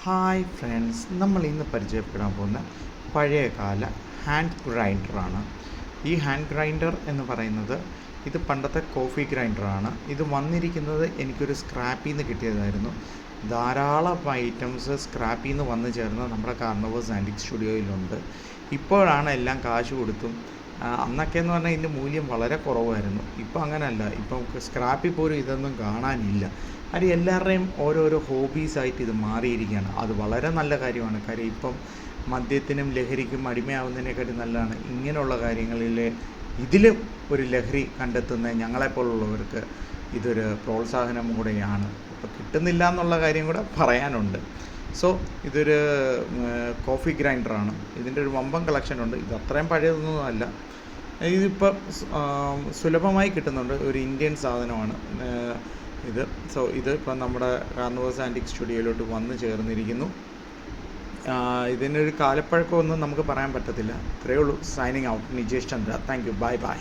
Hi friends, നമ്മൾ ഇന്ന് പരിചയപ്പെടാൻ പോകുന്ന പഴയകാല ഹാൻഡ് ഗ്രൈൻഡറാണ്. ഈ ഹാൻഡ് ഗ്രൈൻഡർ എന്ന് പറയുന്നത് ഇത് പണ്ടത്തെ കോഫി ഗ്രൈൻഡറാണ്. ഇത് വന്നിരിക്കുന്നത് എനിക്കൊരു സ്ക്രാപ്പിൽ നിന്ന് കിട്ടിയതായിരുന്നു. ധാരാളം ഐറ്റംസ് സ്ക്രാപ്പിൽ നിന്ന് വന്നു ചേർന്ന് നമ്മുടെ കാർണവേഴ്സ് ആൻറ്റിക് സ്റ്റുഡിയോയിലുണ്ട്. ഇപ്പോഴാണ് എല്ലാം കാശ് കൊടുത്തും അന്നൊക്കെ എന്ന് പറഞ്ഞാൽ ഇതിൻ്റെ മൂല്യം വളരെ കുറവായിരുന്നു. ഇപ്പോൾ അങ്ങനെയല്ല. ഇപ്പം സ്ക്രാപ്പിൽ പോലും ഇതൊന്നും കാണാനില്ല. അത് എല്ലാവരുടെയും ഓരോരോ ഹോബീസായിട്ട് ഇത് മാറിയിരിക്കുകയാണ്. അത് വളരെ നല്ല കാര്യമാണ്. കാര്യം ഇപ്പം മദ്യത്തിനും ലഹരിക്കും അടിമയാവുന്നതിനെക്കാട്ടി നല്ലതാണ് ഇങ്ങനെയുള്ള കാര്യങ്ങളിൽ ഇതിൽ ഒരു ലഹരി കണ്ടെത്തുന്ന ഞങ്ങളെപ്പോലുള്ളവർക്ക് ഇതൊരു പ്രോത്സാഹനം കൂടെയാണ്. ഇപ്പോൾ കിട്ടുന്നില്ല എന്നുള്ള കാര്യം കൂടെ പറയാനുണ്ട്. സോ ഇതൊരു കോഫി ഗ്രൈൻഡറാണ്. ഇതിൻ്റെ ഒരു വമ്പൻ കളക്ഷനുണ്ട്. ഇത് അത്രയും പഴയതൊന്നും അല്ല. ഇതിപ്പോൾ സുലഭമായി കിട്ടുന്നുണ്ട്. ഒരു ഇന്ത്യൻ സാധനമാണ് ഇത്. സോ ഇത് ഇപ്പം നമ്മുടെ കാർണവേഴ്സ് ആൻറ്റിക് സ്റ്റുഡിയോയിലോട്ട് വന്ന് ചേർന്നിരിക്കുന്നു. ഇതിനൊരു കാലപ്പഴക്കമൊന്നും നമുക്ക് പറയാൻ പറ്റത്തില്ല. ഇത്രയേ ഉള്ളൂ. Signing out, Nijesh Chandra. Thank you. Bye bye.